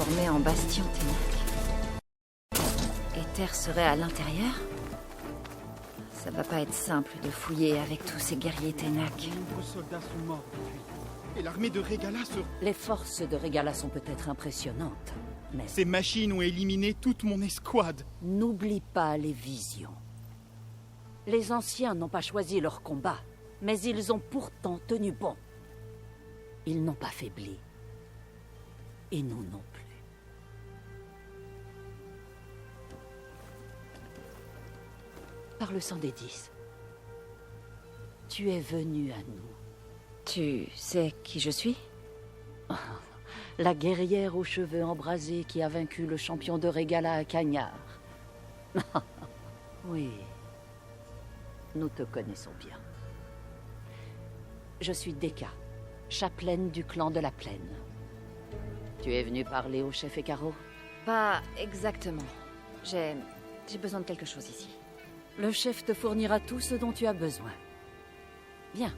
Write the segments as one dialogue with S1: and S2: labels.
S1: transformé en bastion Ténac. Ether serait à l'intérieur? Ça va pas être simple de fouiller avec tous ces guerriers Ténac.
S2: De nombreux soldats sont morts depuis. Et l'armée de Regala se...
S3: Les forces de Regala sont peut-être impressionnantes, mais
S2: Ces machines ont éliminé toute mon escouade.
S3: n'oublie pas les visions. Les anciens n'ont pas choisi leur combat, mais ils ont pourtant tenu bon. Ils n'ont pas faibli. Et nous non plus. Par le sang des 10, tu es venu à nous.
S1: Tu sais qui je suis?
S3: La guerrière aux cheveux embrasés qui a vaincu le champion de Regala à Cagnard. Oui, nous te connaissons bien. Je suis Deka, chapelaine du clan de la Plaine. Tu es venu parler au chef Ekaro?
S1: Pas exactement. J'ai besoin de quelque chose ici.
S3: Le chef te fournira tout ce dont tu as besoin. Viens.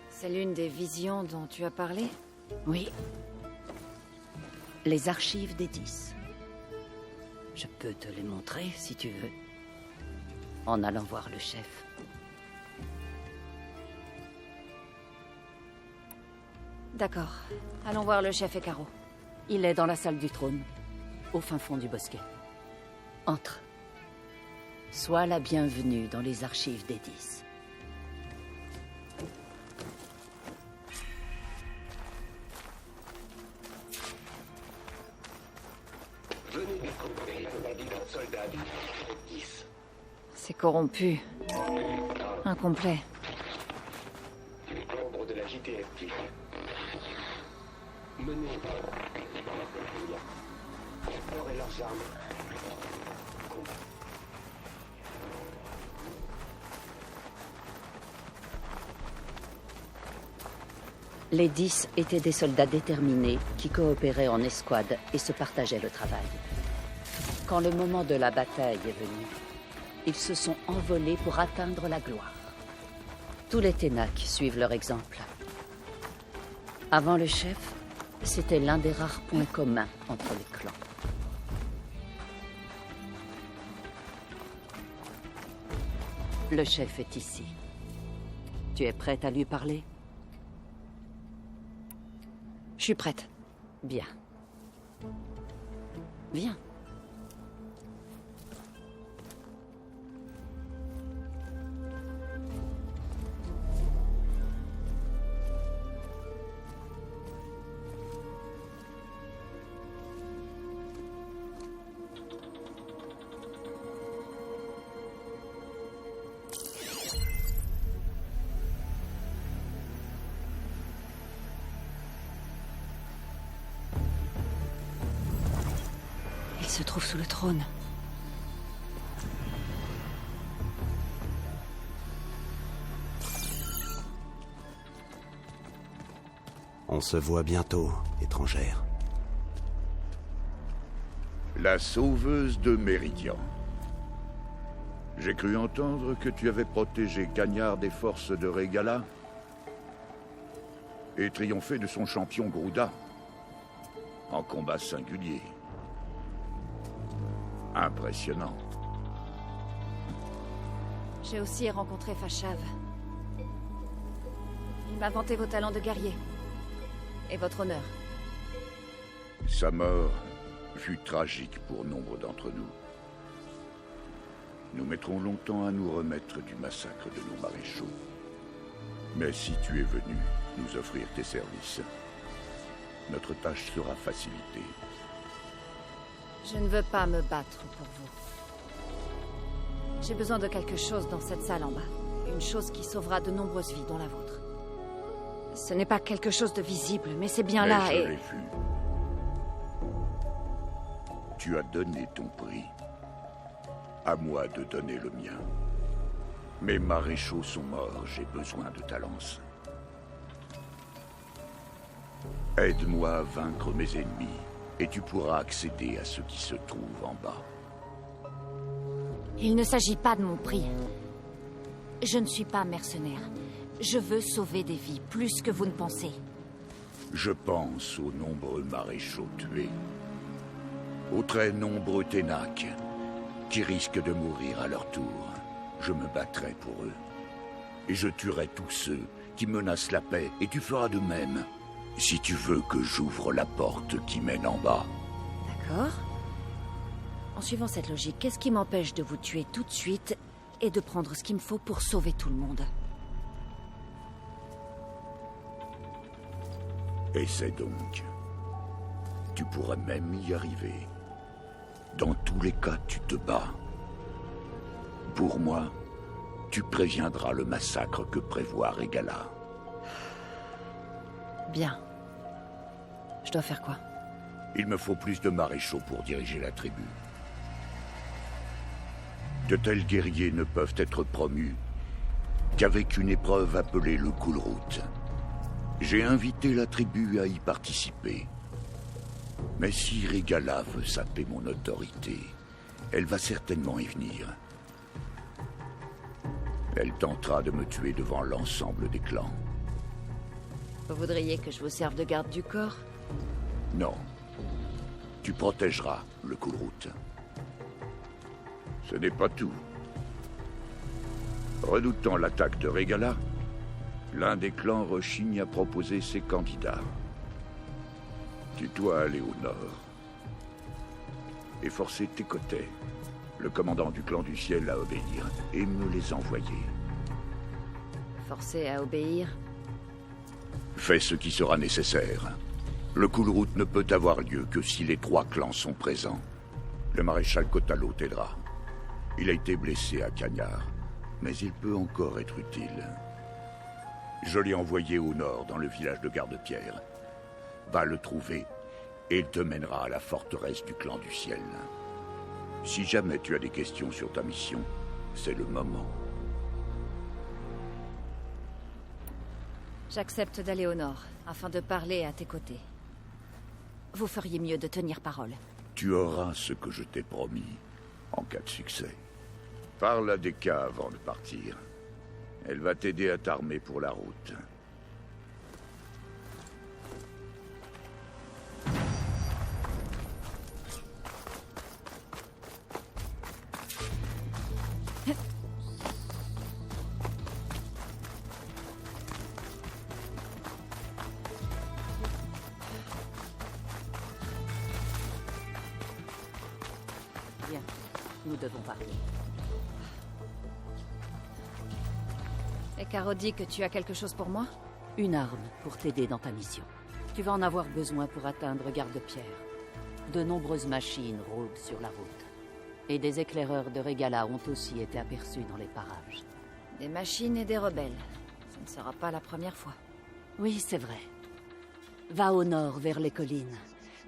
S1: C'est l'une des visions dont tu as parlé?
S3: Oui. Les archives des 10. Je peux te les montrer si tu veux. En allant voir le chef.
S1: D'accord. Allons voir le chef Ekaro.
S3: Il est dans la salle du trône, au fin fond du bosquet. Entre. Sois la bienvenue dans les archives des 10.
S4: Venez découvrir la vie d'un soldat du 10.
S1: C'est corrompu. Incomplet.
S4: Membre de la JTFP. Menez alors et leurs armes. Combat.
S3: Les 10 étaient des soldats déterminés qui coopéraient en escouade et se partageaient le travail. Quand le moment de la bataille est venu, ils se sont envolés pour atteindre la gloire. Tous les Ténac suivent leur exemple. Avant le chef, c'était l'un des rares points communs entre les clans. Le chef est ici. Tu es prête à lui parler?
S1: Je suis prête.
S3: Bien. Viens.
S1: Il se trouve sous le trône.
S5: On se voit bientôt, étrangère.
S6: La sauveuse de Méridian. J'ai cru entendre que tu avais protégé Cagnard des forces de Regala et triomphé de son champion Grouda en combat singulier. Impressionnant.
S1: J'ai aussi rencontré Fashav. Il m'a vanté vos talents de guerrier. Et votre honneur.
S6: Sa mort fut tragique pour nombre d'entre nous. Nous mettrons longtemps à nous remettre du massacre de nos maréchaux. Mais si tu es venu nous offrir tes services, notre tâche sera facilitée.
S1: Je ne veux pas me battre pour vous. J'ai besoin de quelque chose dans cette salle en bas. Une chose qui sauvera de nombreuses vies, dont la vôtre. Ce n'est pas quelque chose de visible, mais c'est bien
S6: Mais
S1: là
S6: je
S1: et...
S6: l'ai vu. Tu as donné ton prix. À moi de donner le mien. Mes maréchaux sont morts, j'ai besoin de ta lance. Aide-moi à vaincre mes ennemis, et tu pourras accéder à ce qui se trouve en bas.
S1: Il ne s'agit pas de mon prix. Je ne suis pas mercenaire. Je veux sauver des vies, plus que vous ne pensez.
S6: Je pense aux nombreux maréchaux tués, aux très nombreux Ténac qui risquent de mourir à leur tour. Je me battrai pour eux. Et je tuerai tous ceux qui menacent la paix, et tu feras de même, si tu veux que j'ouvre la porte qui mène en bas.
S1: D'accord. En suivant cette logique, qu'est-ce qui m'empêche de vous tuer tout de suite et de prendre ce qu'il me faut pour sauver tout le monde?
S6: Essaie donc. Tu pourrais même y arriver. Dans tous les cas, tu te bats. Pour moi, tu préviendras le massacre que prévoit Régala.
S1: Bien. Je dois faire quoi?
S6: Il me faut plus de maréchaux pour diriger la tribu. De tels guerriers ne peuvent être promus qu'avec une épreuve appelée le Kulrut. J'ai invité la tribu à y participer. Mais si Régala veut saper mon autorité, elle va certainement y venir. Elle tentera de me tuer devant l'ensemble des clans.
S1: Vous voudriez que je vous serve de garde du corps?
S6: Non. Tu protégeras le Kulrut. Ce n'est pas tout. Redoutant l'attaque de Régala, l'un des clans rechigne à proposer ses candidats. Tu dois aller au nord et forcer Tékoté, le commandant du clan du ciel, à obéir et me les envoyer.
S1: Forcé à obéir?
S6: Fais ce qui sera nécessaire. Le Kulrut ne peut avoir lieu que si les 3 clans sont présents. Le maréchal Kotalo t'aidera. Il a été blessé à Cagnard, mais il peut encore être utile. Je l'ai envoyé au nord, dans le village de Garde-Pierre. Va le trouver, et il te mènera à la forteresse du clan du ciel. Si jamais tu as des questions sur ta mission, c'est le moment.
S1: J'accepte d'aller au nord, afin de parler à tes côtés. Vous feriez mieux de tenir parole.
S6: Tu auras ce que je t'ai promis, en cas de succès. Parle à Deka avant de partir. Elle va t'aider à t'armer pour la route.
S3: Bien, nous devons parler.
S1: Et Caro dit que tu as quelque chose pour moi?
S3: Une arme pour t'aider dans ta mission. Tu vas en avoir besoin pour atteindre Garde-Pierre. De nombreuses machines rôdent sur la route. Et des éclaireurs de Régala ont aussi été aperçus dans les parages.
S1: Des machines et des rebelles. Ce ne sera pas la première fois.
S3: Oui, c'est vrai. Va au nord, vers les collines.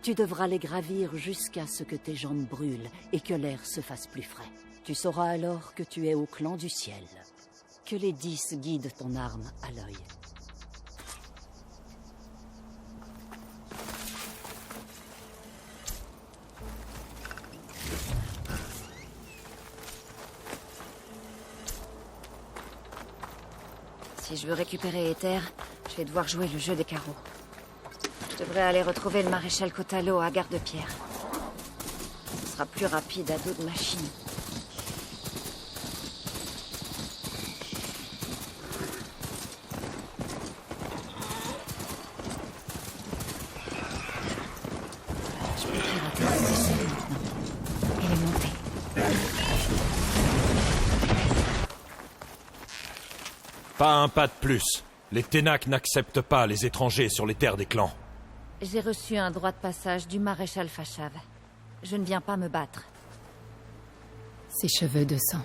S3: Tu devras les gravir jusqu'à ce que tes jambes brûlent et que l'air se fasse plus frais. Tu sauras alors que tu es au clan du ciel. Que les 10 guident ton arme à l'œil.
S1: Si je veux récupérer Ether, je vais devoir jouer le jeu des carreaux. Je devrais aller retrouver le maréchal Kotalo à Garde-Pierre. Ce sera plus rapide à dos de machine. Je peux pirater ce vaisseau maintenant. Et les monter.
S7: Pas un pas de plus. Les Ténac n'acceptent pas les étrangers sur les terres des clans.
S1: J'ai reçu un droit de passage du maréchal Fashav. Je ne viens pas me battre.
S8: Ses cheveux de sang.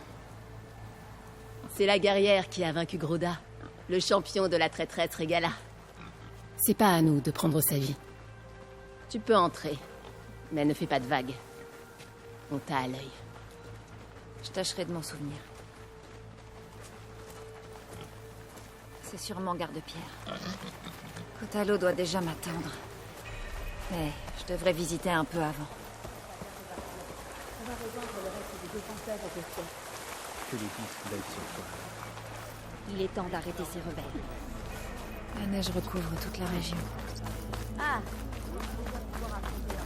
S9: C'est la guerrière qui a vaincu Groda, le champion de la traîtresse Régala.
S8: C'est pas à nous de prendre sa vie.
S9: Tu peux entrer, mais ne fais pas de vagues. On t'a à l'œil.
S1: Je tâcherai de m'en souvenir. C'est sûrement Garde-Pierre. Kotalo doit déjà m'attendre. Mais je devrais visiter un peu avant.
S2: Que les 10 veillent sur toi.
S1: Il est temps d'arrêter ces rebelles. La neige recouvre toute la région.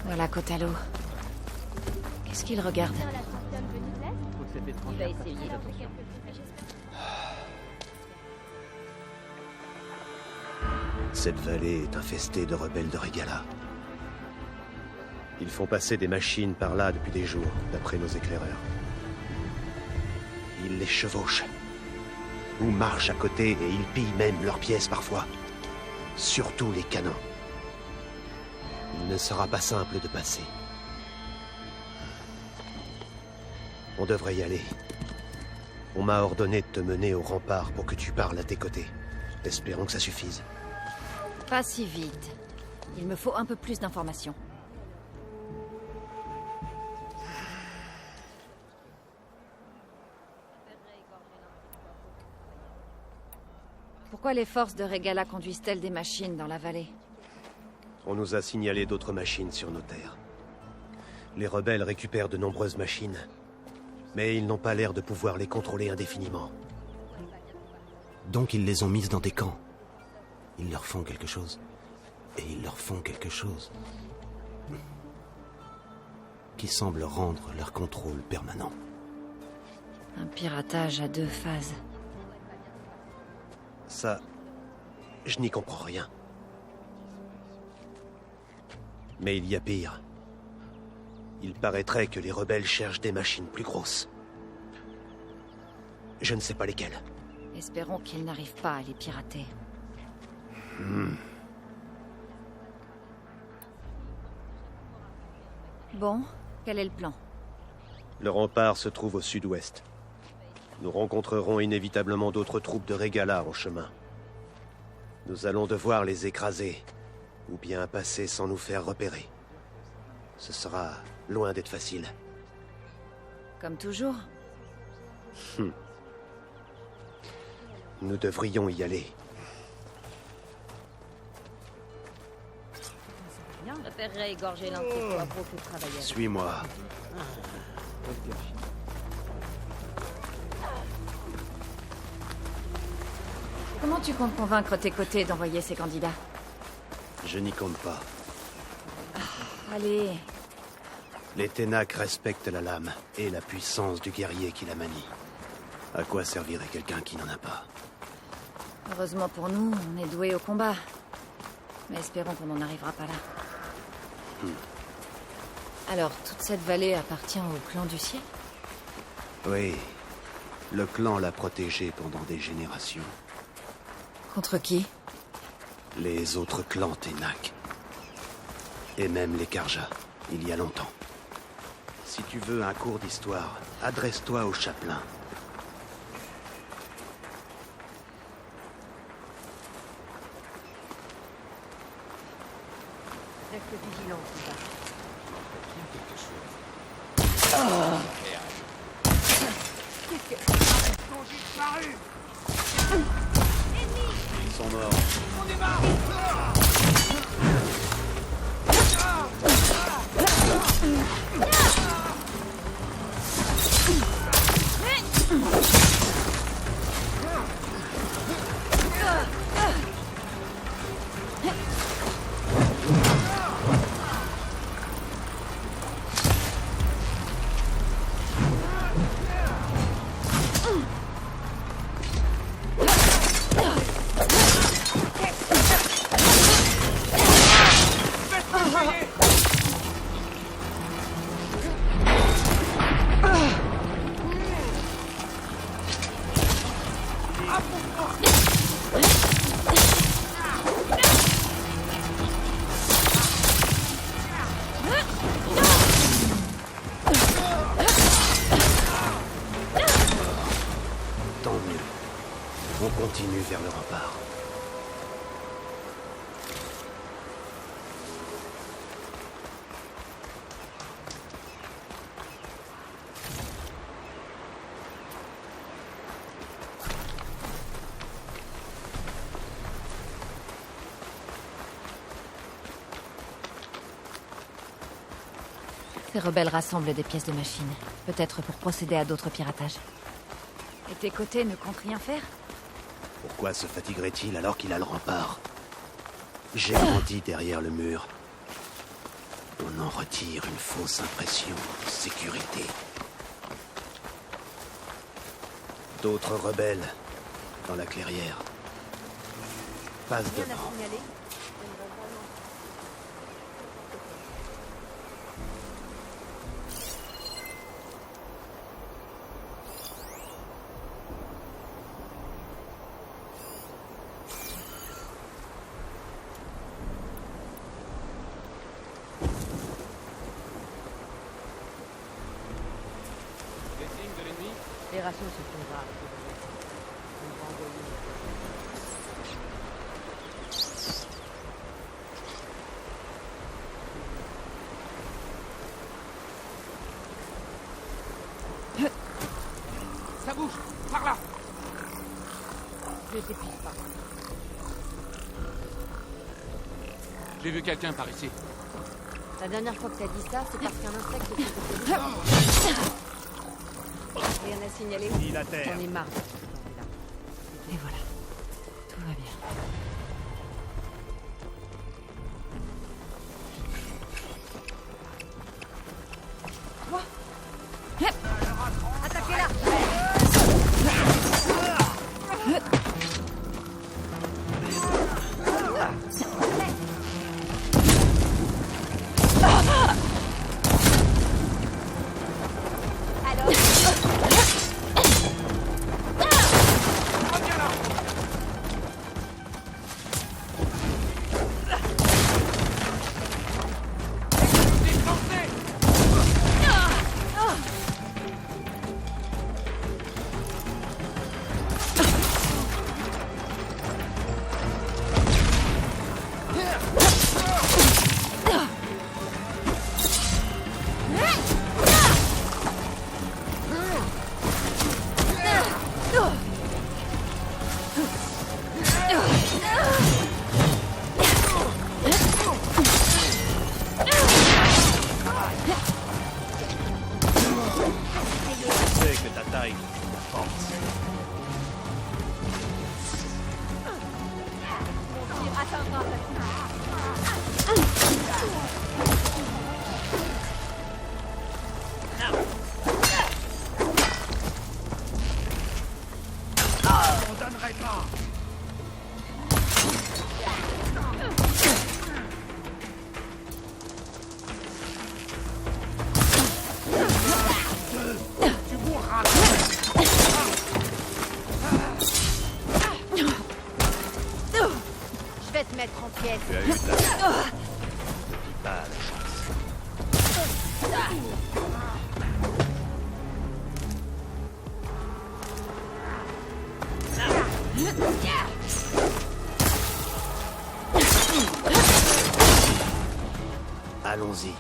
S1: Voilà Kotalo. Qu'est-ce qu'il regarde?
S3: Il va essayer.
S10: Cette vallée est infestée de rebelles de Regala. Ils font passer des machines par là depuis des jours, d'après nos éclaireurs. Ils les chevauchent. Ou marchent à côté et ils pillent même leurs pièces parfois. Surtout les canons. Il ne sera pas simple de passer. On devrait y aller. On m'a ordonné de te mener au rempart pour que tu parles à tes côtés. Espérons que ça suffise.
S1: Pas si vite. Il me faut un peu plus d'informations. Pourquoi les forces de Regala conduisent-elles des machines dans la vallée?
S10: On nous a signalé d'autres machines sur nos terres. Les rebelles récupèrent de nombreuses machines, mais ils n'ont pas l'air de pouvoir les contrôler indéfiniment.
S5: Donc ils les ont mises dans des camps. Ils leur font quelque chose. Et ils leur font quelque chose. Qui semble rendre leur contrôle permanent.
S1: Un piratage à 2 phases.
S10: Ça... je n'y comprends rien. Mais il y a pire. Il paraîtrait que les rebelles cherchent des machines plus grosses. Je ne sais pas lesquelles.
S1: Espérons qu'ils n'arrivent pas à les pirater. Bon, quel est le plan?
S10: Le rempart se trouve au sud-ouest. Nous rencontrerons inévitablement d'autres troupes de Regala en chemin. Nous allons devoir les écraser, ou bien passer sans nous faire repérer. Ce sera loin d'être facile.
S1: Comme toujours.
S10: Nous devrions y aller.
S3: Je préférerais égorger l'un de ces poivrons que travailler avec.
S10: Suis-moi.
S1: Comment tu comptes convaincre tes côtés d'envoyer ces candidats?
S10: Je n'y compte pas.
S1: Allez.
S10: Les Ténac respectent la lame et la puissance du guerrier qui la manie. À quoi servirait quelqu'un qui n'en a pas?
S1: Heureusement pour nous, on est doués au combat. Mais espérons qu'on n'en arrivera pas là. Alors, toute cette vallée appartient au clan du ciel?
S10: Oui. Le clan l'a protégé pendant des générations.
S1: Contre qui?
S10: Les autres clans Ténac. Et même les Karja, il y a longtemps. Si tu veux un cours d'histoire, adresse-toi au chapelain.
S3: Reste vigilant, combat.
S10: Ils sont morts. Tant mieux. On continue vers le rempart.
S1: Ces rebelles rassemblent des pièces de machines. Peut-être pour procéder à d'autres piratages. Et tes côtés ne comptent rien faire?
S10: Pourquoi se fatiguerait-il alors qu'il a le rempart? J'ai grandi derrière le mur. On en retire une fausse impression de sécurité. D'autres rebelles dans la clairière. Passe devant.
S3: Les rations se font rares.
S2: Ça bouge. Par là.
S3: Je t'épuise pas.
S2: J'ai vu quelqu'un par ici.
S1: La dernière fois que t'as dit ça, c'est parce qu'un insecte s'était fait. Rien à signaler. J'en ai marre. Et voilà. Tout va bien. Quoi? Attaquez-la! Je vais te mettre en pièces.
S10: Tu as eu de la chance. Pas la chance. Allons-y.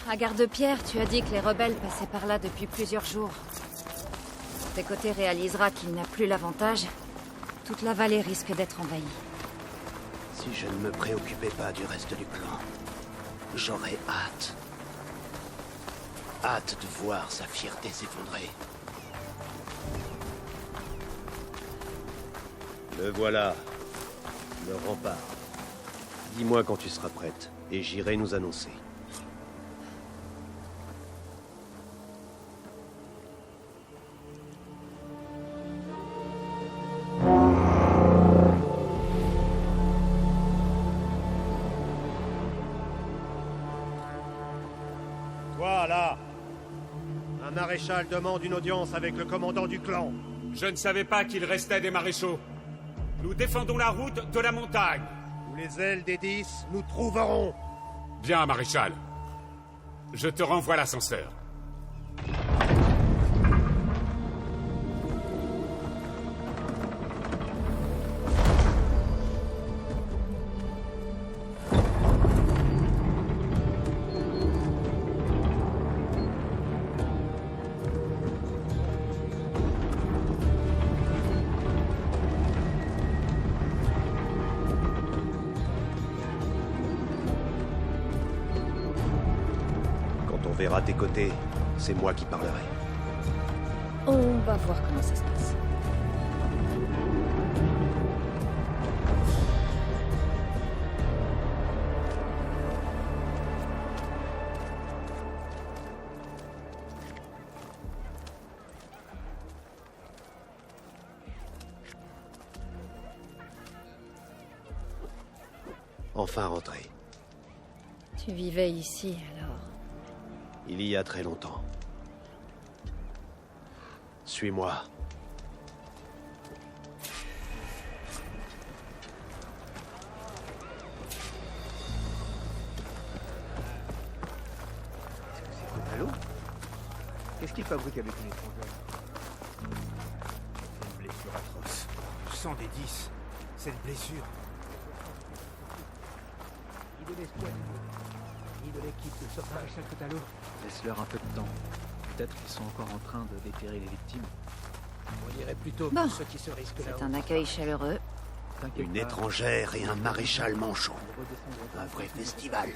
S1: À Garde-Pierre, tu as dit que les rebelles passaient par là depuis plusieurs jours. Tes côtés réalisera qu'il n'a plus l'avantage. Toute la vallée risque d'être envahie.
S10: Si je ne me préoccupais pas du reste du plan, j'aurais hâte. Hâte de voir sa fierté s'effondrer. Le voilà. Le rempart. Dis-moi quand tu seras prête, et j'irai nous annoncer.
S11: Voilà. Un maréchal demande une audience avec le commandant du clan.
S12: Je ne savais pas qu'il restait des maréchaux. Nous défendons la route de la montagne.
S11: Sous les ailes des 10, nous trouverons.
S12: Bien, maréchal. Je te renvoie l'ascenseur.
S10: verra tes côtés, c'est moi qui parlerai.
S1: On va voir comment ça se passe.
S10: Enfin rentré.
S1: Tu vivais ici, alors?
S10: Il y a très longtemps. Suis-moi.
S13: Allô? Qu'est-ce qu'il fabrique avec une étrangère?
S2: Une blessure atroce. Le sang des 10. Cette blessure.
S13: Ni de l'escouade, ni de l'équipe de sauvetage Cotalo. Laisse-leur un peu de temps. Peut-être qu'ils sont encore en train de déterrer les victimes. On dirait plutôt
S1: Bon,
S13: ceux qui se risquent là.
S1: c'est un accueil chaleureux.
S10: Une étrangère et un maréchal manchot. Un vrai festival.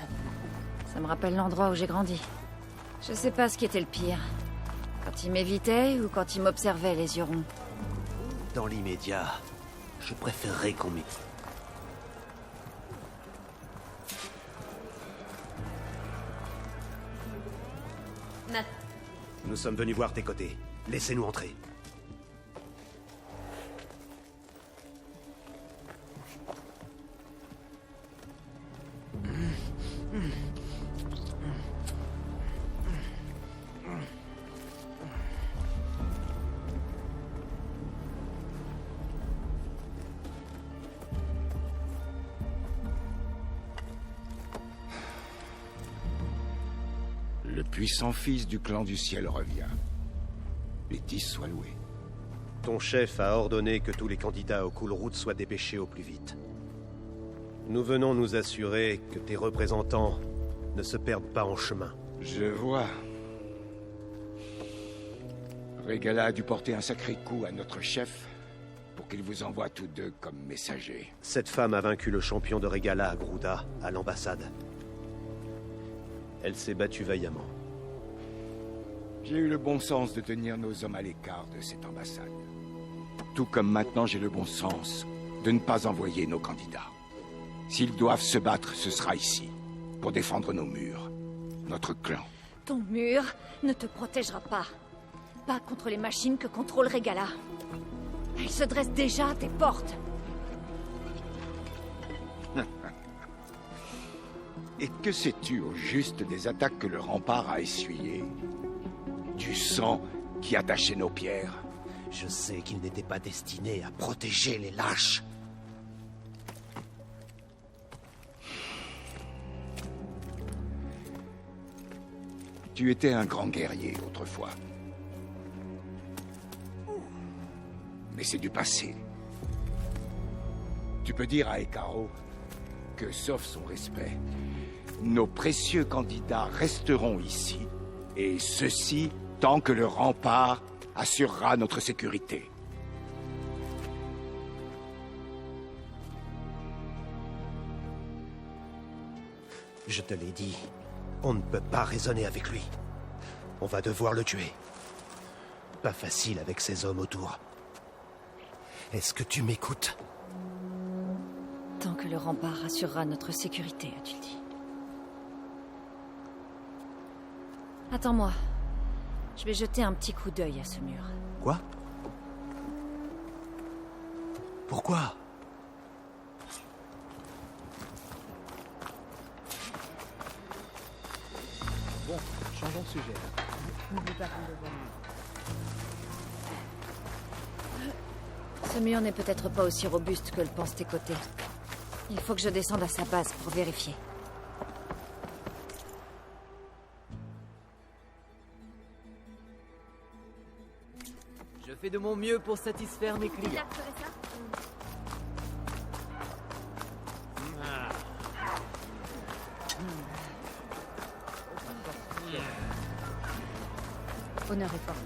S1: Ça me rappelle l'endroit où j'ai grandi. Je sais pas ce qui était le pire. Quand il m'évitait ou quand il m'observait les yeux ronds.
S10: Dans l'immédiat, je préférerais qu'on m'y...
S9: Nat.
S10: Nous sommes venus voir tes côtés. Laissez-nous entrer.
S6: Le puissant fils du clan du ciel revient. Les 10 soient loués.
S10: Ton chef a ordonné que tous les candidats au Cool Route soient dépêchés au plus vite. Nous venons nous assurer que tes représentants ne se perdent pas en chemin.
S6: Je vois. Régala a dû porter un sacré coup à notre chef pour qu'il vous envoie tous deux comme messagers.
S10: Cette femme a vaincu le champion de Régala à Grouda, à l'ambassade. Elle s'est battue vaillamment.
S6: J'ai eu le bon sens de tenir nos hommes à l'écart de cette ambassade. Tout comme maintenant j'ai le bon sens de ne pas envoyer nos candidats. S'ils doivent se battre, ce sera ici, pour défendre nos murs, notre clan.
S1: Ton mur ne te protégera pas. Pas contre les machines que contrôle Régala. Elle se dresse déjà à tes portes.
S6: Et que sais-tu au juste des attaques que le rempart a essuyées? Du sang qui a taché nos pierres?
S10: Je sais qu'il n'était pas destiné à protéger les lâches.
S6: Tu étais un grand guerrier autrefois. Mais c'est du passé. Tu peux dire à Ekaro que, sauf son respect, nos précieux candidats resteront ici, et ceci tant que le rempart assurera notre sécurité.
S10: Je te l'ai dit, on ne peut pas raisonner avec lui. On va devoir le tuer. Pas facile avec ces hommes autour. Est-ce que tu m'écoutes?
S1: Tant que le rempart assurera notre sécurité, as-tu dit. Attends-moi. Je vais jeter un petit coup d'œil à ce mur.
S10: Quoi? Pourquoi?
S13: Bon, changeons de sujet. N'oublie pas qu'on devant
S1: Ce mur n'est peut-être pas aussi robuste que le pensent tes côtés. Il faut que je descende à sa base pour vérifier.
S13: Je fais de mon mieux pour satisfaire mes clients.
S1: Honneur et force.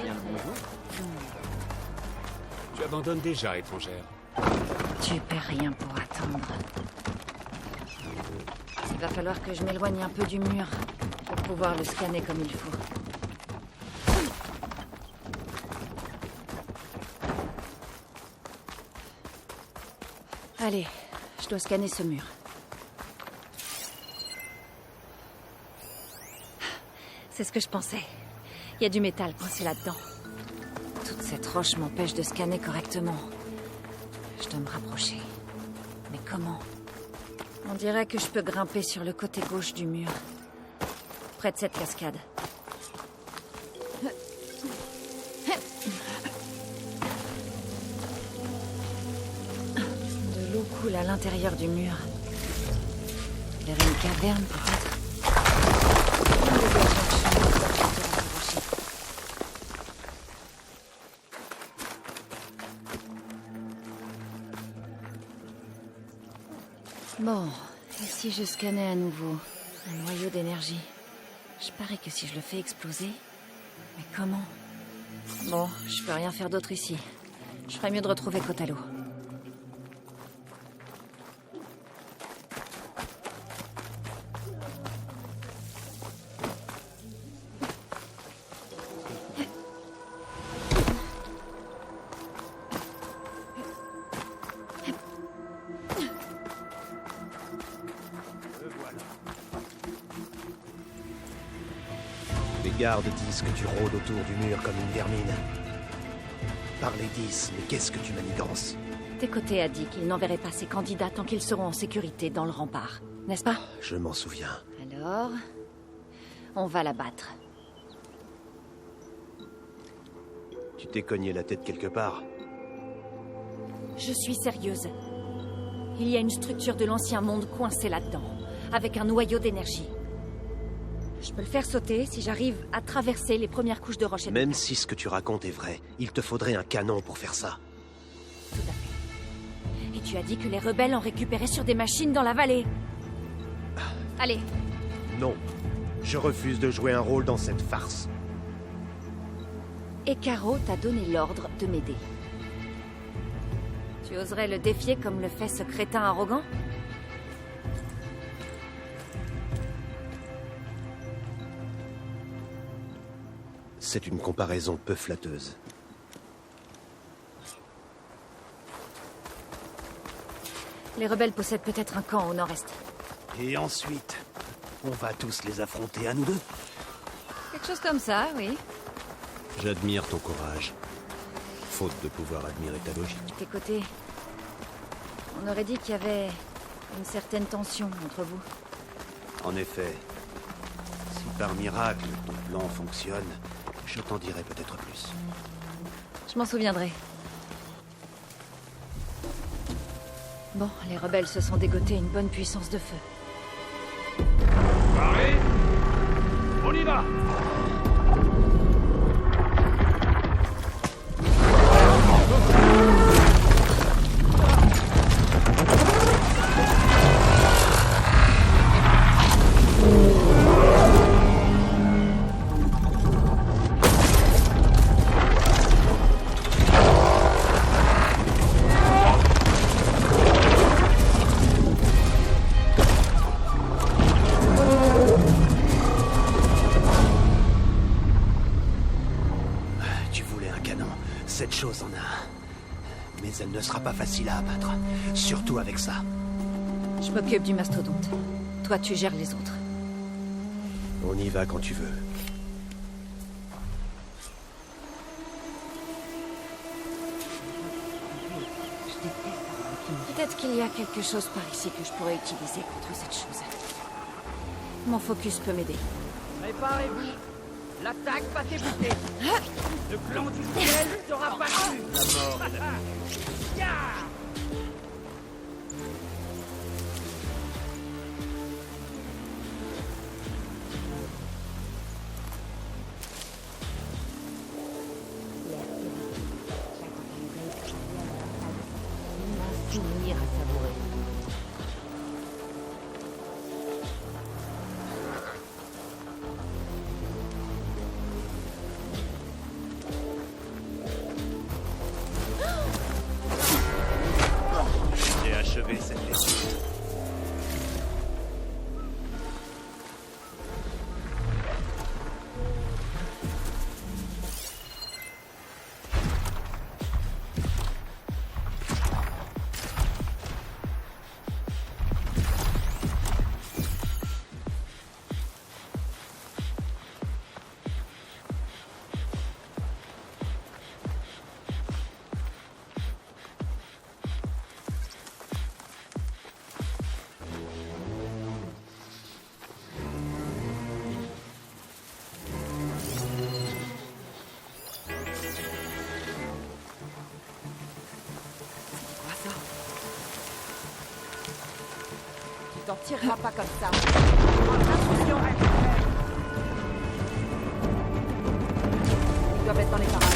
S13: Bien le bonjour.
S12: Tu abandonnes déjà, étrangère.
S1: Tu perds rien pour attendre. va falloir que je m'éloigne un peu du mur pour pouvoir le scanner comme il faut. Allez, je dois scanner ce mur. C'est ce que je pensais. Il y a du métal coincé là-dedans. Toute cette roche m'empêche de scanner correctement. Je dois me rapprocher. Mais comment? On dirait que je peux grimper sur le côté gauche du mur. Près de cette cascade. De l'eau coule à l'intérieur du mur. Vers une caverne, peut-être. Bon, et si je scannais à nouveau un noyau d'énergie? Je parie que si je le fais exploser... Mais comment? Bon, je peux rien faire d'autre ici. Je ferais mieux de retrouver Kotalo.
S10: Les gardes disent que tu rôdes autour du mur comme une vermine. Par les 10, mais qu'est-ce que tu manigances?
S1: Tékoté a dit qu'il n'enverrait pas ses candidats tant qu'ils seront en sécurité dans le rempart, n'est-ce pas?
S10: Je m'en souviens.
S1: Alors... on va la battre.
S10: Tu t'es cogné la tête quelque part?
S1: Je suis sérieuse. Il y a une structure de l'ancien monde coincée là-dedans, avec un noyau d'énergie. Je peux le faire sauter si j'arrive à traverser les premières couches de roches.
S10: Même si ce que tu racontes est vrai, il te faudrait un canon pour faire ça.
S1: Tout à fait. Et tu as dit que les rebelles en récupéraient sur des machines dans la vallée. Allez.
S10: Non. Je refuse de jouer un rôle dans cette farce.
S1: Et Caro t'a donné l'ordre de m'aider. Tu oserais le défier comme le fait ce crétin arrogant?
S10: C'est une comparaison peu flatteuse.
S1: Les rebelles possèdent peut-être un camp au nord-est.
S10: Et ensuite, on va tous les affronter à nous deux?
S1: Quelque chose comme ça, oui.
S5: J'admire ton courage. Faute de pouvoir admirer ta logique.
S1: Tékoté, on aurait dit qu'il y avait une certaine tension entre vous.
S10: En effet, si par miracle ton plan fonctionne, je t'en dirai peut-être plus.
S1: Je m'en souviendrai. Bon, les rebelles se sont dégotés une bonne puissance de feu.
S12: Paré, on y va!
S10: Cette chose en a un. Mais elle ne sera pas facile à abattre. Surtout avec ça.
S1: Je m'occupe du mastodonte. Toi, tu gères les autres.
S10: On y va quand tu veux.
S1: Peut-être qu'il y a quelque chose par ici que je pourrais utiliser contre cette chose. Mon focus peut m'aider.
S14: Préparez-vous. L'attaque va débuter. Le clan du ciel sera battu.
S12: La mort est la
S3: Souvenir à savourer.
S1: t'en tireras pas comme ça.
S14: Attention, reste prêt.
S1: Ils doivent être dans les parages.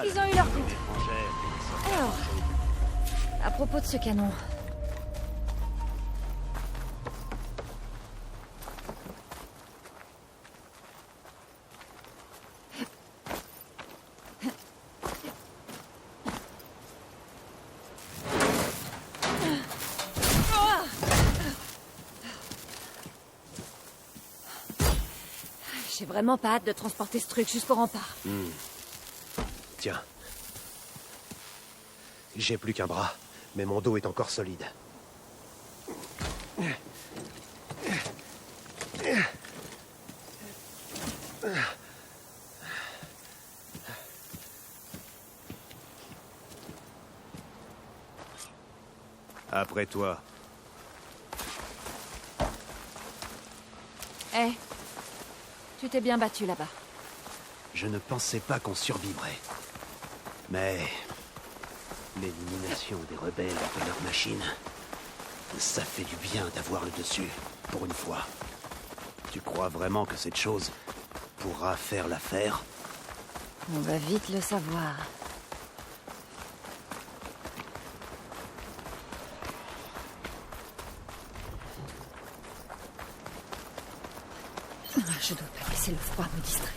S1: Ils ont eu leur coup. Alors, à propos de ce canon. J'ai vraiment pas hâte de transporter ce truc jusqu'au rempart.
S10: Tiens. J'ai plus qu'un bras, mais mon dos est encore solide. Après toi.
S1: Eh, tu t'es bien battu là-bas.
S10: Je ne pensais pas qu'on survivrait. Mais l'élimination des rebelles de leur machine, ça fait du bien d'avoir le dessus, pour une fois. Tu crois vraiment que cette chose pourra faire l'affaire?
S1: On va vite le savoir. Je dois pas laisser le froid me distraire.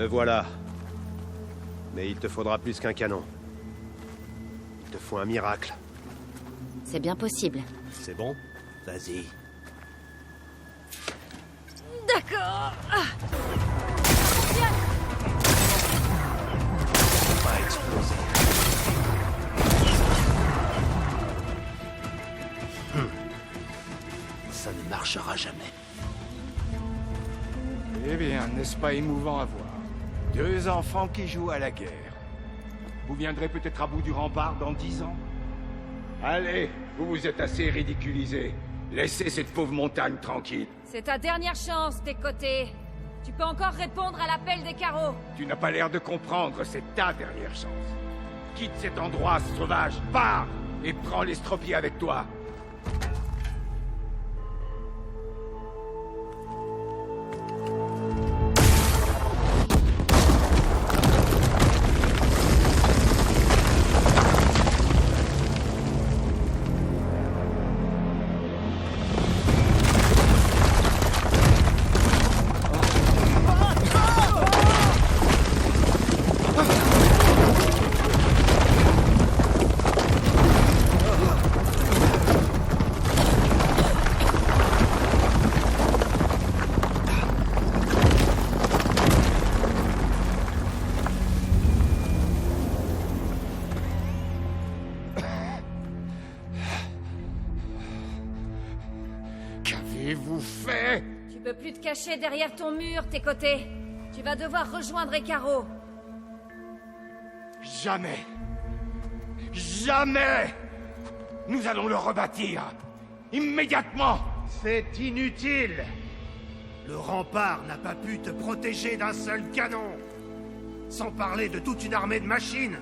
S10: Me voilà. Mais il te faudra plus qu'un canon. Il te faut un miracle.
S9: C'est bien possible.
S10: C'est bon? Vas-y.
S1: D'accord.
S10: Pas exploser. Ça ne marchera jamais.
S15: Eh bien, n'est-ce pas émouvant à voir? Deux enfants qui jouent à la guerre. Vous viendrez peut-être à bout du rempart dans 10 ans? Allez, vous vous êtes assez ridiculisés. Laissez cette pauvre montagne tranquille.
S1: C'est ta dernière chance, tes côtés. Tu peux encore répondre à l'appel des carreaux.
S15: Tu n'as pas l'air de comprendre, c'est ta dernière chance. Quitte cet endroit sauvage, pars et prends l'estropie avec toi. Qu'avez-vous fait?
S1: Tu peux plus te cacher derrière ton mur, tes côtés. Tu vas devoir rejoindre Ekaro.
S15: Jamais. Jamais! Nous allons le rebâtir. Immédiatement!
S11: C'est inutile. Le rempart n'a pas pu te protéger d'un seul canon. Sans parler de toute une armée de machines.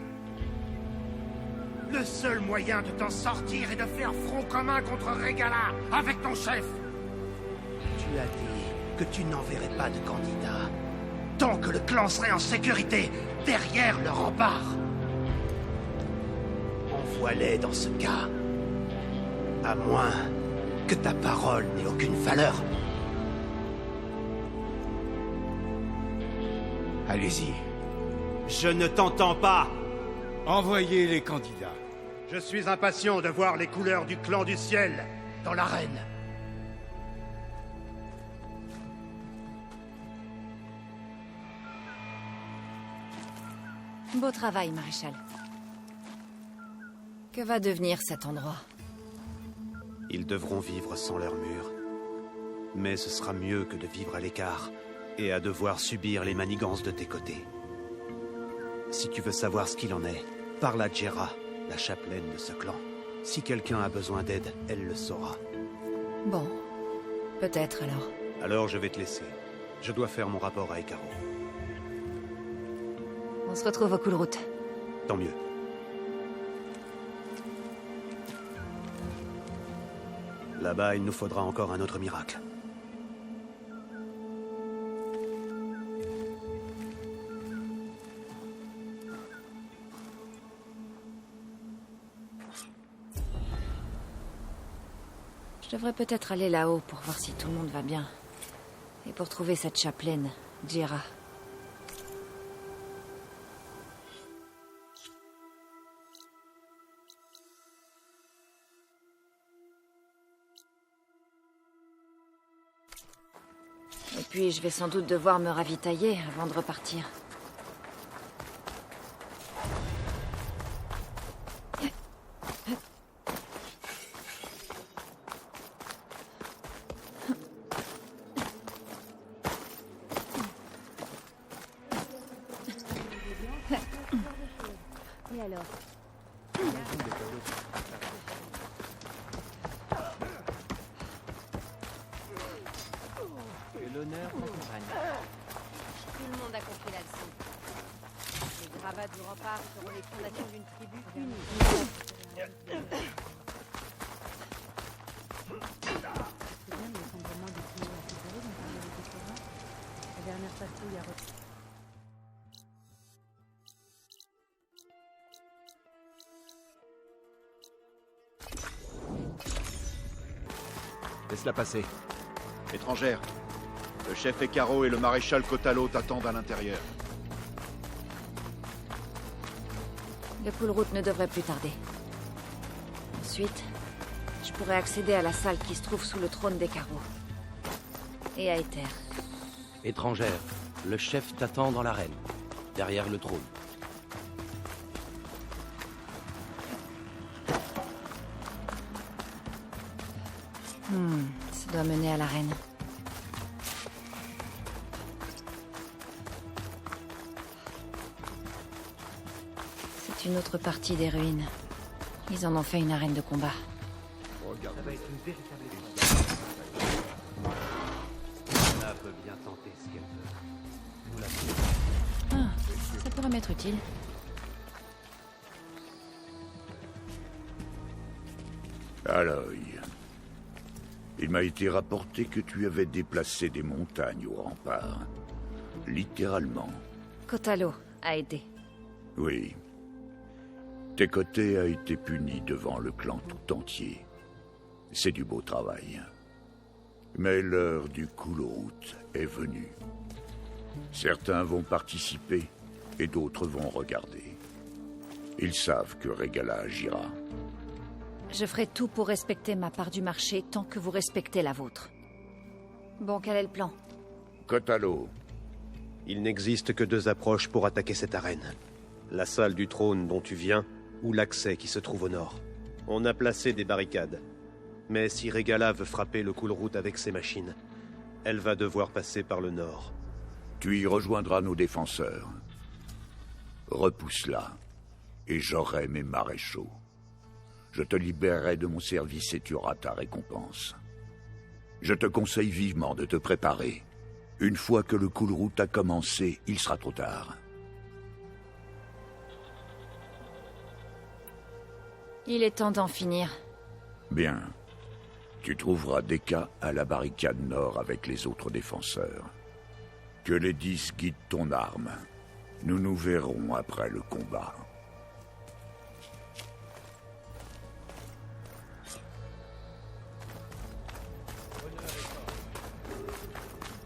S11: Le seul moyen de t'en sortir est de faire front commun contre Regala, avec ton chef. Tu as dit que tu n'enverrais pas de candidat tant que le clan serait en sécurité derrière le rempart. Envoie-les dans ce cas. À moins que ta parole n'ait aucune valeur.
S15: Allez-y.
S11: Je ne t'entends pas.
S15: Envoyez les candidats.
S11: Je suis impatient de voir les couleurs du clan du ciel dans l'arène.
S1: Beau travail, maréchal. Que va devenir cet endroit?
S10: Ils devront vivre sans leurs murs. Mais ce sera mieux que de vivre à l'écart et à devoir subir les manigances de tes côtés. Si tu veux savoir ce qu'il en est, parle à Jera, la chapelaine de ce clan. Si quelqu'un a besoin d'aide, elle le saura.
S1: Bon. Peut-être alors.
S10: Alors je vais te laisser. Je dois faire mon rapport à Ekaro.
S1: On se retrouve au Coulroute.
S10: Tant mieux. Là-bas, il nous faudra encore un autre miracle.
S1: Je devrais peut-être aller là-haut pour voir si tout le monde va bien. Et pour trouver cette chapelaine, Jera. Et puis, je vais sans doute devoir me ravitailler avant de repartir.
S9: Et alors?
S13: L'honneur t'accompagne.
S1: Tout le monde a compris la leçon. Les gravats du rempart seront les fondations d'une tribu unie.
S16: C'est bien le rassemblement des clés à séparer dont parlait le déclarant. La dernière patrouille a repris.
S17: Laisse-la passer. Étrangère. Le chef Ekaro et le maréchal Kotalo t'attendent à l'intérieur.
S1: Le Coolroot ne devrait plus tarder. Ensuite, je pourrais accéder à la salle qui se trouve sous le trône des carreaux. Et à Aether.
S17: Étrangère, le chef t'attend dans l'arène, derrière le trône.
S1: Ça doit mener à l'arène. C'est une autre partie des ruines. Ils en ont fait une arène de combat.
S15: Regarde.
S13: Ça va être une véritable épreuve.
S17: Là peut bien tenter ce qu'elle veut. Nous la
S1: Ah, ça pourrait m'être utile.
S6: Aloy, il m'a été rapporté que tu avais déplacé des montagnes au rempart. Littéralement.
S1: Kotalo a aidé.
S6: Oui. Tekoté a été puni devant le clan tout entier. C'est du beau travail. Mais l'heure du Coolroot est venue. Certains vont participer et d'autres vont regarder. Ils savent que Regala agira.
S1: Je ferai tout pour respecter ma part du marché tant que vous respectez la vôtre. Bon, quel est le plan?
S6: Kotalo.
S10: Il n'existe que deux approches pour attaquer cette arène. La salle du trône dont tu viens, ou l'accès qui se trouve au nord. On a placé des barricades. Mais si Regala veut frapper le Coolroot avec ses machines, elle va devoir passer par le nord.
S6: Tu y rejoindras nos défenseurs. Repousse-la, et j'aurai mes maréchaux. Je te libérerai de mon service et tu auras ta récompense. Je te conseille vivement de te préparer. Une fois que le Coolroot a commencé, il sera trop tard.
S1: Il est temps d'en finir.
S6: Bien. Tu trouveras Deka à la barricade nord avec les autres défenseurs. Que les 10 guident ton arme. Nous nous verrons après le combat.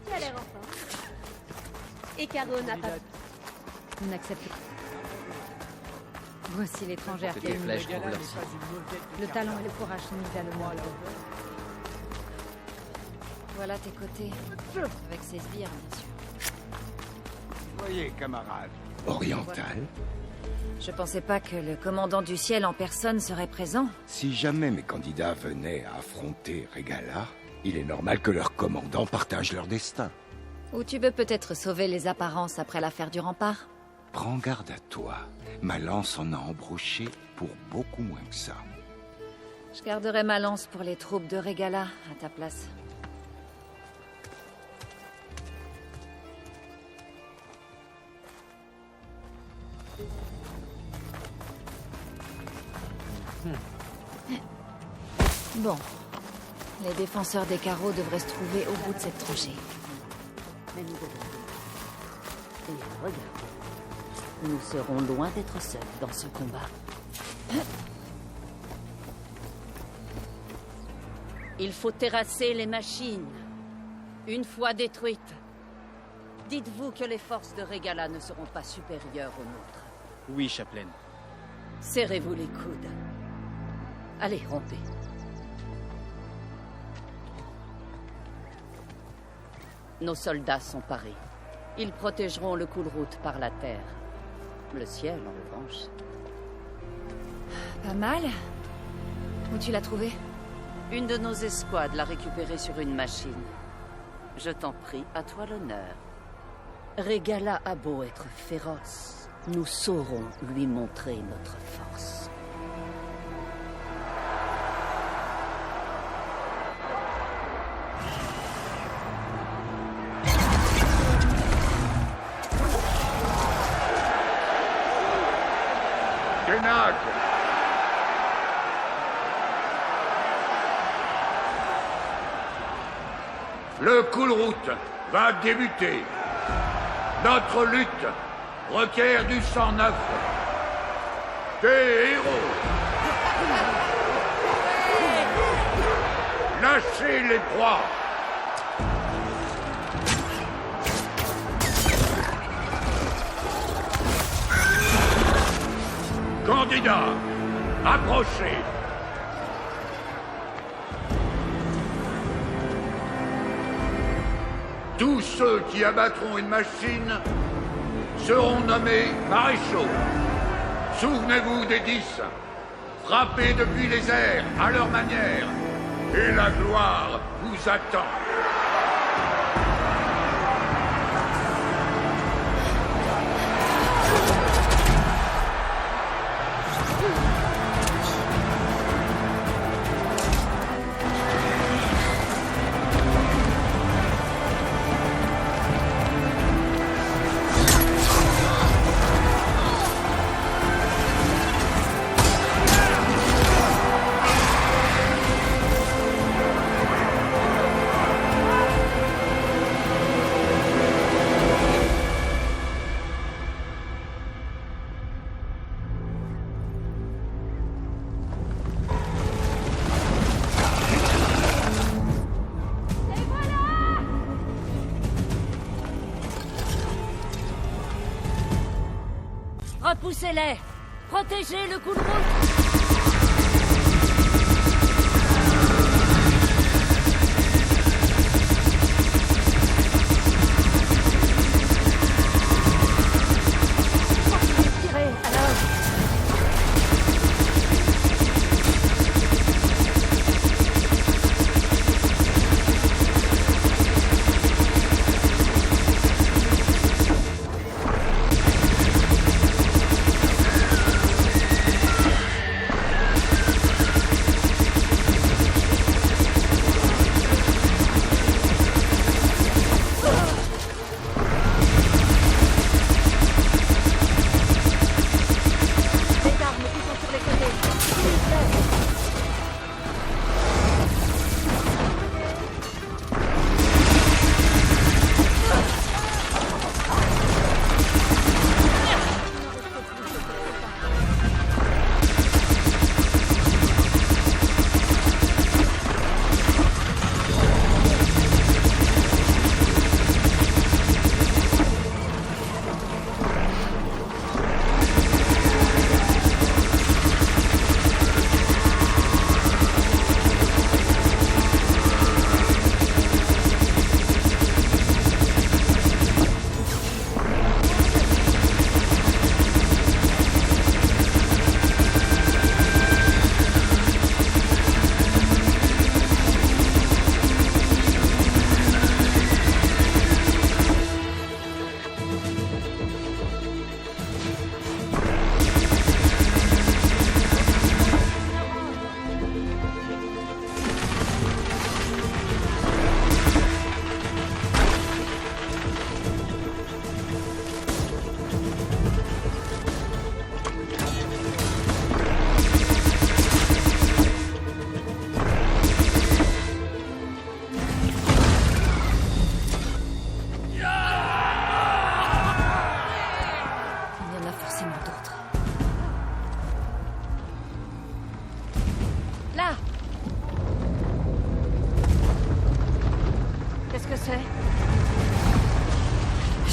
S9: Tu as l'air enfin. Et Caro n'a pas...
S16: On n'accepte pas. Voici l'étrangère qui a une Le talent et le courage sont mis à l'honneur.
S1: Voilà tes côtés. Avec ses sbires, bien sûr.
S15: Voyez, camarade.
S11: Oriental.
S1: Je pensais pas que le commandant du ciel en personne serait présent.
S11: Si jamais mes candidats venaient à affronter Regala, il est normal que leurs commandants partagent leur destin.
S1: Ou tu veux peut-être sauver les apparences après l'affaire du rempart?
S11: Prends garde à toi. Ma lance en a embroché pour beaucoup moins que ça.
S1: Je garderai ma lance pour les troupes de Regala à ta place. Bon. Les défenseurs des carreaux devraient se trouver au bout de cette tranchée.
S3: Mais nous devons... Et regardez. Nous serons loin d'être seuls dans ce combat. Il faut terrasser les machines. Une fois détruites, dites-vous que les forces de Regala ne seront pas supérieures aux nôtres.
S13: Oui, Chapelaine.
S3: Serrez-vous les coudes. Allez, rompez. Nos soldats sont parés. Ils protégeront le Coolroot par la terre. Le ciel, en revanche.
S1: Pas mal. Où tu l'as trouvé?
S3: Une de nos escouades l'a récupéré sur une machine. Je t'en prie, à toi l'honneur. Regala a beau être féroce, nous saurons lui montrer notre force.
S6: Tenak! Le Coolroot va débuter. Notre lutte requiert du sang neuf. Des héros. Lâchez les proies. Candidats, approchez. Tous ceux qui abattront une machine seront nommés maréchaux. Souvenez-vous des 10. Frappez depuis les airs, à leur manière, et la gloire vous attend.
S1: Repoussez-les! Protégez le coup de route!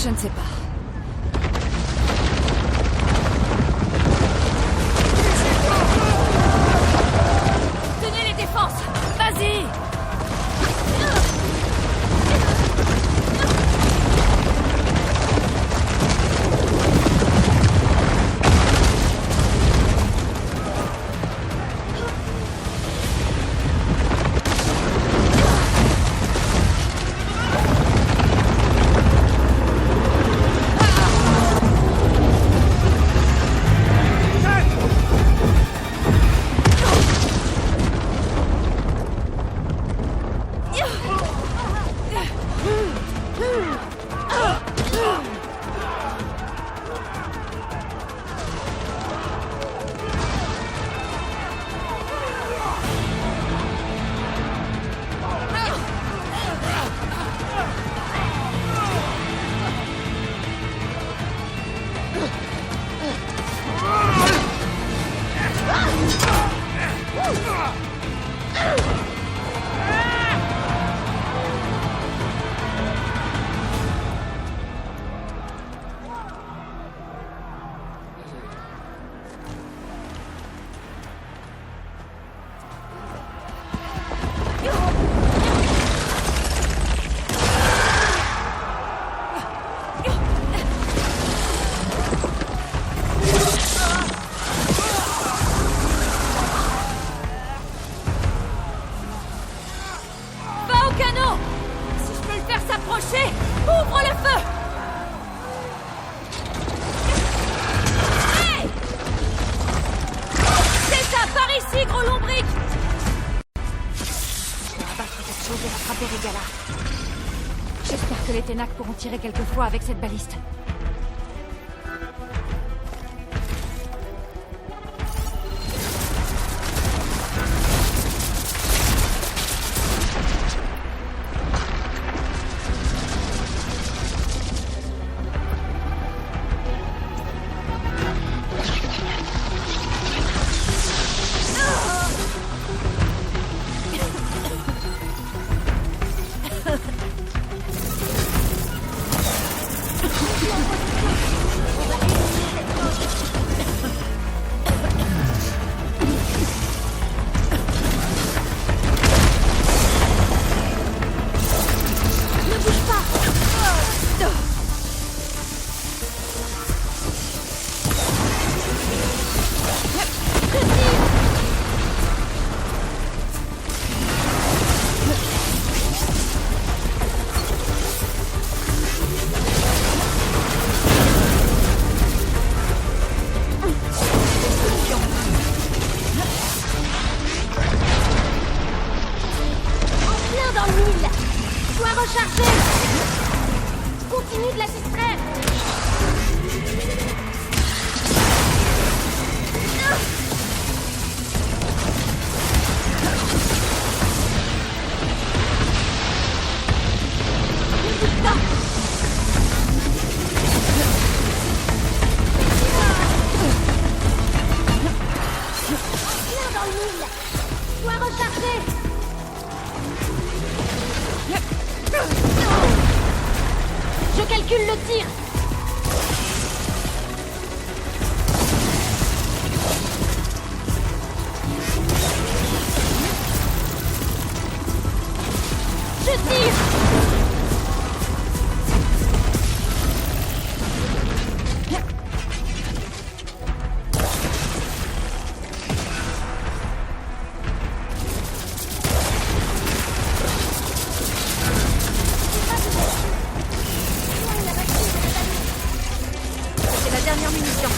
S1: Je ne sais pas. Tenez les défenses! Vas-y! approcher! Ouvre le feu! Hey! C'est ça, par ici, gros lombric! Je dois abattre cette chose et rattraper Regala. J'espère que les Ténac pourront tirer quelquefois avec cette baliste.
S18: Je calcule le tir. Je tire.
S1: C'est la dernière munition.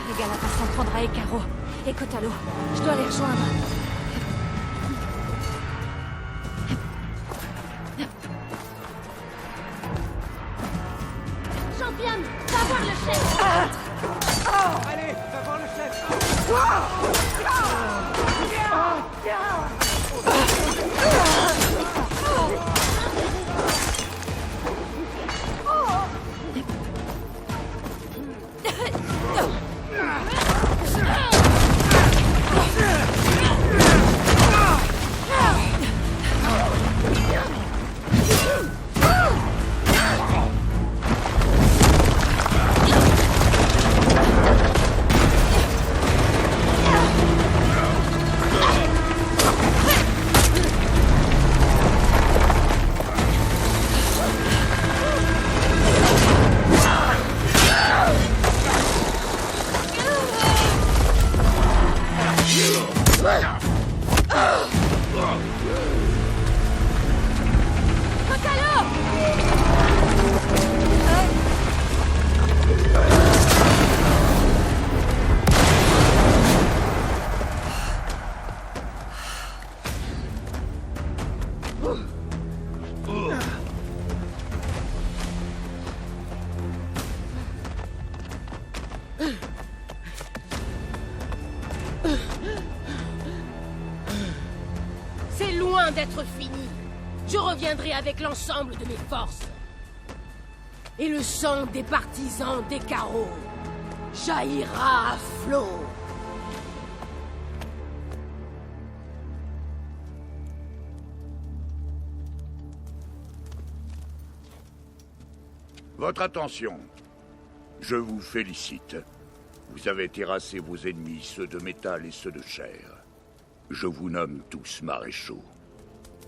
S1: Regala va s'en prendre à Ekaro et Kotalo. Je dois les rejoindre.
S18: Championne, va voir le chef.
S14: Allez, va voir le chef.
S18: Ah!
S19: C'est loin d'être fini. Je reviendrai avec l'ensemble de mes forces. Et le sang des partisans des carreaux jaillira à flot.
S6: Votre attention. Je vous félicite. Vous avez terrassé vos ennemis, ceux de métal et ceux de chair. Je vous nomme tous maréchaux.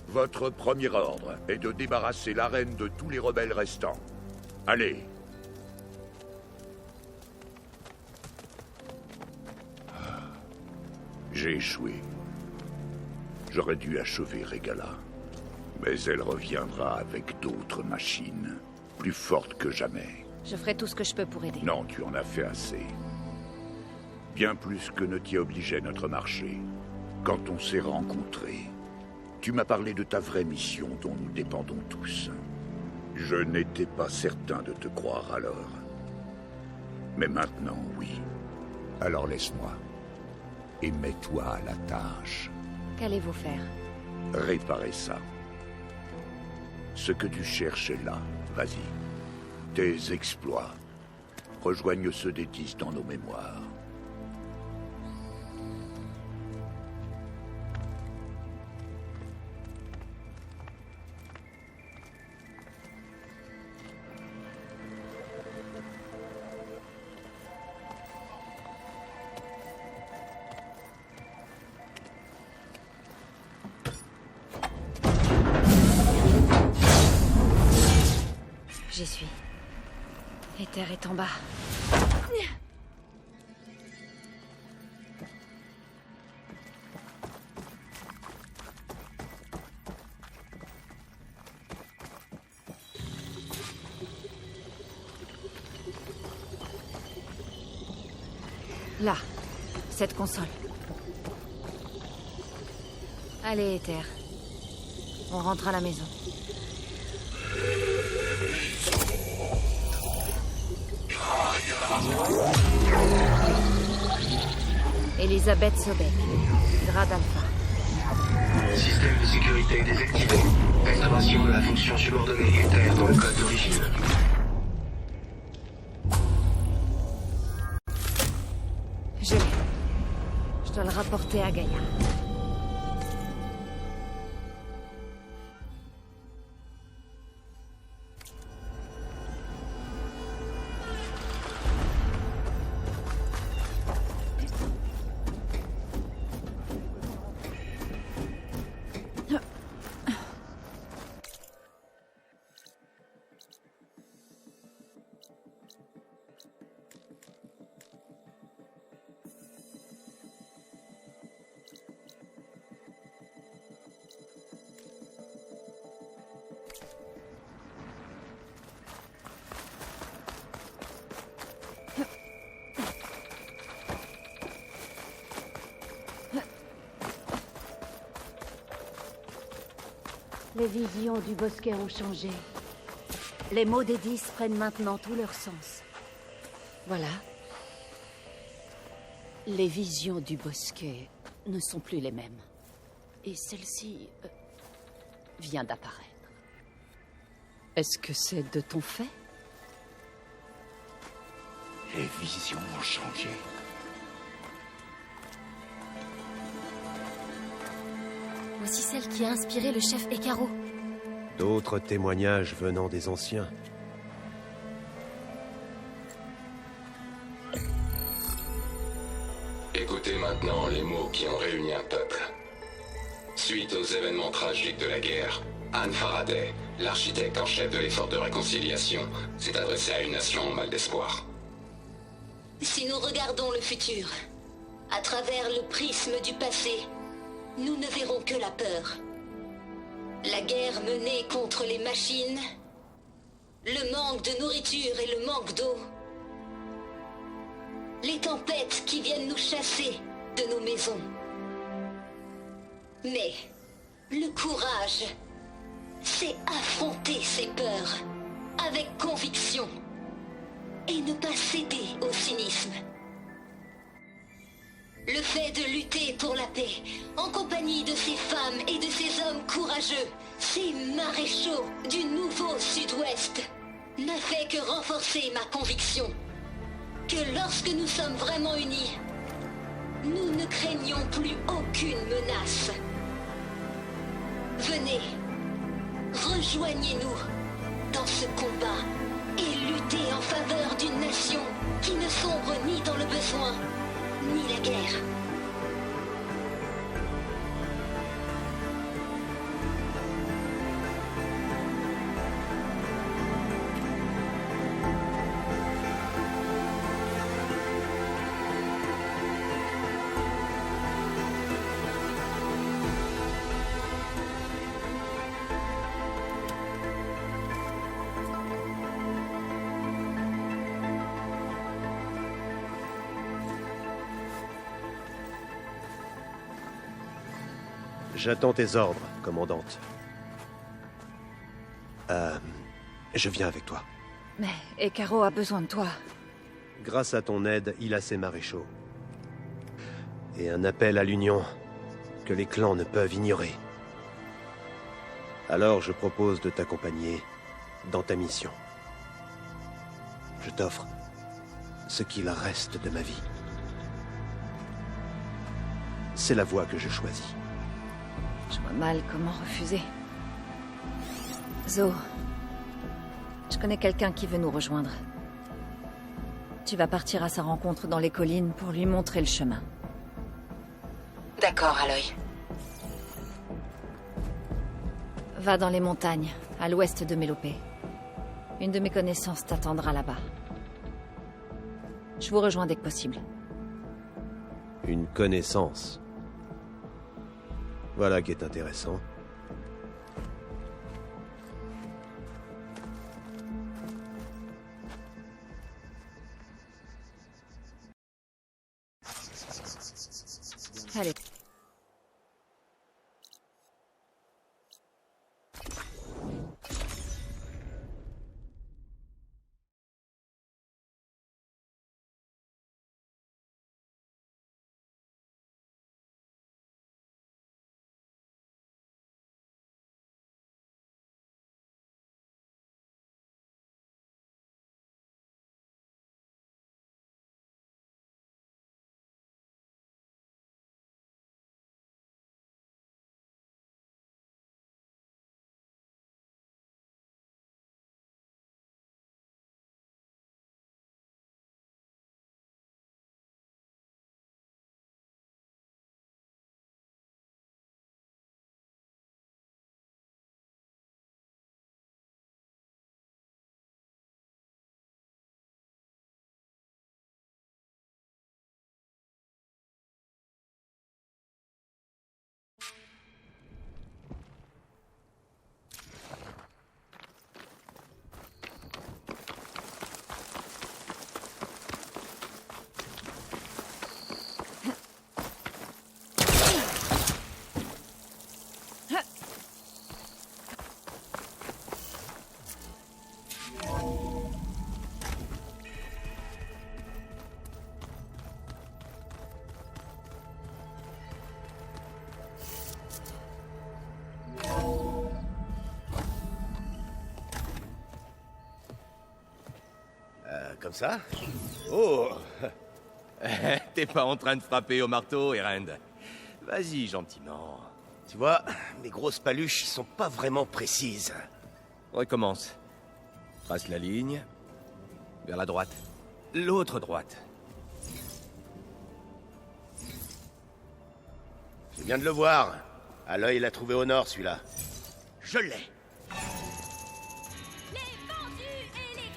S6: Votre premier ordre est de débarrasser l'arène de tous les rebelles restants. Allez. J'ai échoué. J'aurais dû achever Regala. Mais elle reviendra avec d'autres machines, plus fortes que jamais.
S1: Je ferai tout ce que je peux pour aider.
S6: Non, tu en as fait assez. Bien plus que ne t'y obligeait notre marché. Quand on s'est rencontrés, tu m'as parlé de ta vraie mission dont nous dépendons tous. Je n'étais pas certain de te croire alors. Mais maintenant, oui. Alors laisse-moi. Et mets-toi à la tâche.
S1: Qu'allez-vous faire?
S6: Réparer ça. Ce que tu cherches est là. Vas-y. Tes exploits rejoignent ceux des 10 dans nos mémoires.
S1: J'y suis. Éther est en bas. Là, cette console. Allez, Éther. On rentre à la maison. Elisabeth Sobek, grade alpha.
S4: Système de sécurité désactivé. Restauration de la fonction subordonnée Éther dans le code d'origine.
S1: Je l'ai. Je dois le rapporter à Gaïa.
S3: Les visions du bosquet ont changé. Les mots des 10 prennent maintenant tout leur sens. Voilà. Les visions du bosquet ne sont plus les mêmes. Et celle-ci vient d'apparaître. Est-ce que c'est de ton fait?
S15: Les visions ont changé.
S18: Voici celle qui a inspiré le chef Hécaro.
S10: D'autres témoignages venant des anciens.
S20: Écoutez maintenant les mots qui ont réuni un peuple. Suite aux événements tragiques de la guerre, Anne Faraday, l'architecte en chef de l'effort de réconciliation, s'est adressée à une nation en mal d'espoir.
S21: Si nous regardons le futur, à travers le prisme du passé, nous ne verrons que la peur. La guerre menée contre les machines, le manque de nourriture et le manque d'eau, les tempêtes qui viennent nous chasser de nos maisons. Mais le courage, c'est affronter ces peurs avec conviction et ne pas céder au cynisme. Le le fait de lutter pour la paix, en compagnie de ces femmes et de ces hommes courageux, ces maréchaux du nouveau Sud-Ouest, n'a fait que renforcer ma conviction que lorsque nous sommes vraiment unis, nous ne craignons plus aucune menace. Venez, rejoignez-nous dans ce combat et luttez en faveur d'une nation qui ne sombre ni dans le besoin, ni la guerre.
S10: J'attends tes ordres, commandante. Je viens avec toi.
S1: Mais Hekarro a besoin de toi.
S10: Grâce à ton aide, il a ses maréchaux. Et un appel à l'union que les clans ne peuvent ignorer. Alors je propose de t'accompagner dans ta mission. Je t'offre ce qu'il reste de ma vie. C'est la voie que je choisis.
S1: Je vois mal comment refuser. Zo, je connais quelqu'un qui veut nous rejoindre. Tu vas partir à sa rencontre dans les collines pour lui montrer le chemin.
S7: D'accord, Aloy.
S1: Va dans les montagnes, à l'ouest de Mélopée. Une de mes connaissances t'attendra là-bas. Je vous rejoins dès que possible.
S10: Une connaissance. Voilà qui est intéressant.
S1: Allez.
S22: Comme ça? Oh! T'es pas en train de frapper au marteau, Erend? Vas-y, gentiment. Tu vois, mes grosses paluches sont pas vraiment précises. Recommence. Trace la ligne. Vers la droite. L'autre droite. Je viens de le voir. Aloy l'a trouvé au nord, celui-là. Je l'ai.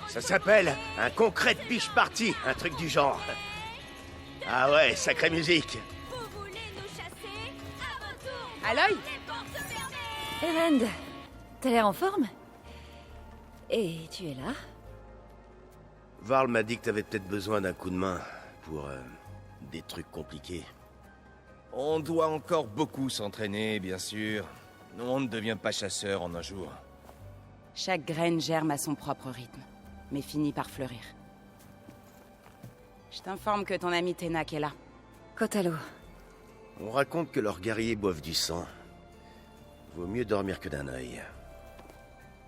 S22: Ça s'appelle un concret de biche party, un truc du genre. Ah ouais, sacrée musique.
S7: Aloy?
S1: Erend, t'as l'air en forme? Et tu es là?
S22: Varl m'a dit que t'avais peut-être besoin d'un coup de main pour des trucs compliqués. On doit encore beaucoup s'entraîner, bien sûr. On ne devient pas chasseur en un jour.
S7: Chaque graine germe à son propre rythme, mais finit par fleurir. Je t'informe que ton ami Tenak est là.
S1: Kotalo.
S22: On raconte que leurs guerriers boivent du sang. Vaut mieux dormir que d'un œil.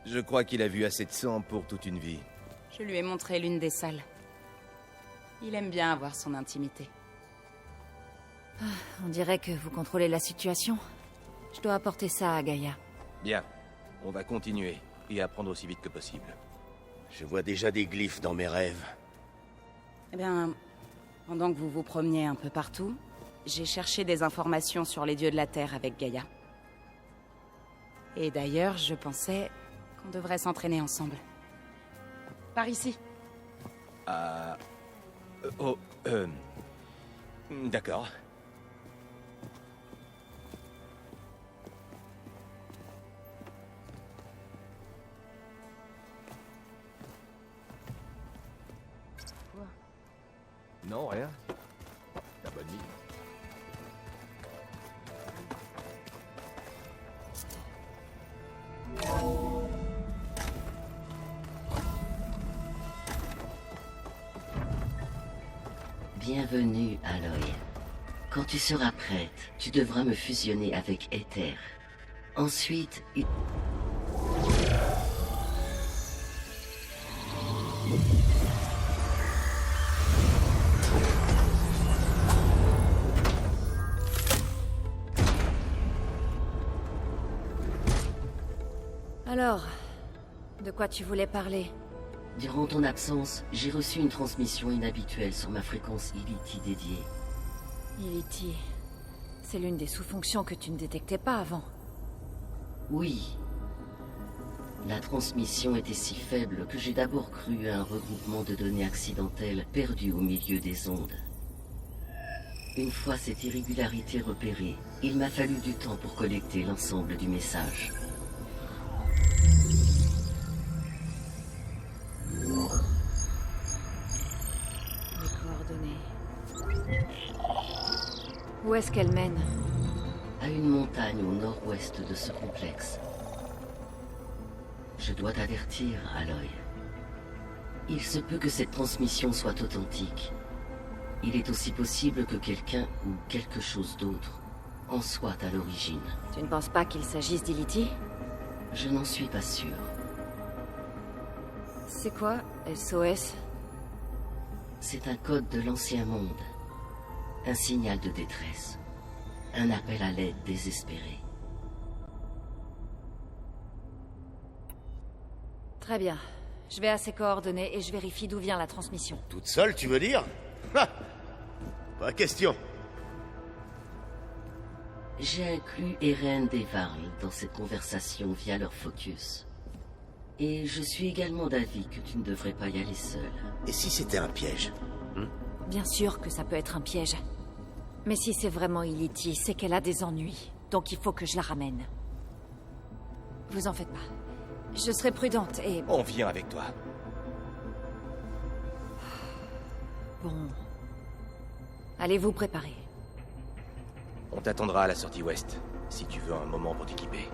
S2: Je crois qu'il a vu assez de sang pour toute une vie.
S7: Je lui ai montré l'une des salles. Il aime bien avoir son intimité.
S1: On dirait que vous contrôlez la situation. Je dois apporter ça à Gaïa.
S2: Bien. On va continuer et apprendre aussi vite que possible.
S22: Je vois déjà des glyphes dans mes rêves.
S7: Eh bien, pendant que vous vous promeniez un peu partout, j'ai cherché des informations sur les dieux de la Terre avec Gaïa. Et d'ailleurs, je pensais qu'on devrait s'entraîner ensemble. Par ici.
S2: D'accord.
S7: Quoi?
S2: Non, rien. La bonne nuit.
S8: Bienvenue, Aloy. Quand tu seras prête, tu devras me fusionner avec Aether. Ensuite,
S1: Alors, de quoi tu voulais parler?
S8: Durant ton absence, j'ai reçu une transmission inhabituelle sur ma fréquence Iliti dédiée.
S1: Iliti... C'est l'une des sous-fonctions que tu ne détectais pas avant.
S8: Oui. La transmission était si faible que j'ai d'abord cru à un regroupement de données accidentelles perdues au milieu des ondes. Une fois cette irrégularité repérée, il m'a fallu du temps pour collecter l'ensemble du message.
S1: Où est-ce qu'elle mène?
S8: À une montagne au nord-ouest de ce complexe. Je dois t'avertir, Aloy. Il se peut que cette transmission soit authentique. Il est aussi possible que quelqu'un ou quelque chose d'autre en soit à l'origine.
S1: Tu ne penses pas qu'il s'agisse d'Iliti?
S8: Je n'en suis pas sûr.
S1: C'est quoi, SOS?
S8: C'est un code de l'ancien monde. Un signal de détresse. Un appel à l'aide désespéré.
S1: Très bien. Je vais à ses coordonnées et je vérifie d'où vient la transmission.
S22: Toute seule, tu veux dire? Ha! Pas question.
S8: J'ai inclus Eren et Varl dans cette conversation via leur focus. Et je suis également d'avis que tu ne devrais pas y aller seul.
S22: Et si c'était un piège?
S1: Bien sûr que ça peut être un piège. Mais si c'est vraiment Iliti, c'est qu'elle a des ennuis. Donc il faut que je la ramène. Vous en faites pas. Je serai prudente et...
S2: On vient avec toi.
S1: Bon... Allez vous préparer.
S2: On t'attendra à la sortie ouest, si tu veux un moment pour t'équiper.